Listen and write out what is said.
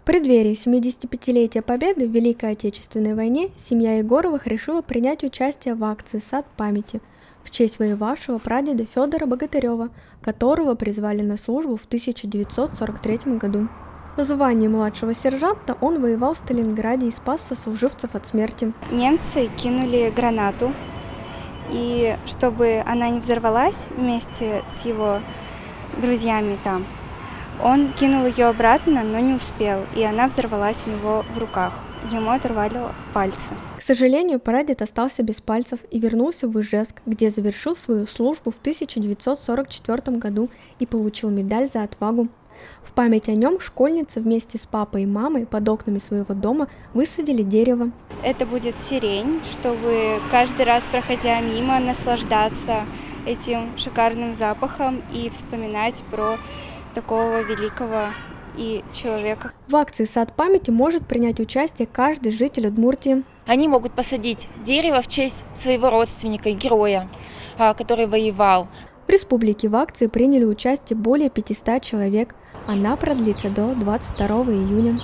преддверии 75-летия Победы в Великой Отечественной войне семья Егоровых решила принять участие в акции «Сад памяти» в честь воевавшего прадеда Федора Богатырева, которого призвали на службу в 1943 году. В звании младшего сержанта он воевал в Сталинграде и спас сослуживцев от смерти. Немцы кинули гранату, и чтобы она не взорвалась вместе с его друзьями там, он кинул ее обратно, но не успел, и она взорвалась у него в руках. Ему оторвали пальцы. К сожалению, прадед остался без пальцев и вернулся в Ижевск, где завершил свою службу в 1944 году и получил медаль за отвагу. В память о нем школьницы вместе с папой и мамой под окнами своего дома высадили дерево. Это будет сирень, чтобы каждый раз, проходя мимо, наслаждаться этим шикарным запахом и вспоминать про такого великого и человека. В акции «Сад памяти» может принять участие каждый житель Удмуртии. Они могут посадить дерево в честь своего родственника, героя, который воевал. В республике в акции приняли участие более 500 человек. Она продлится до 22 июня.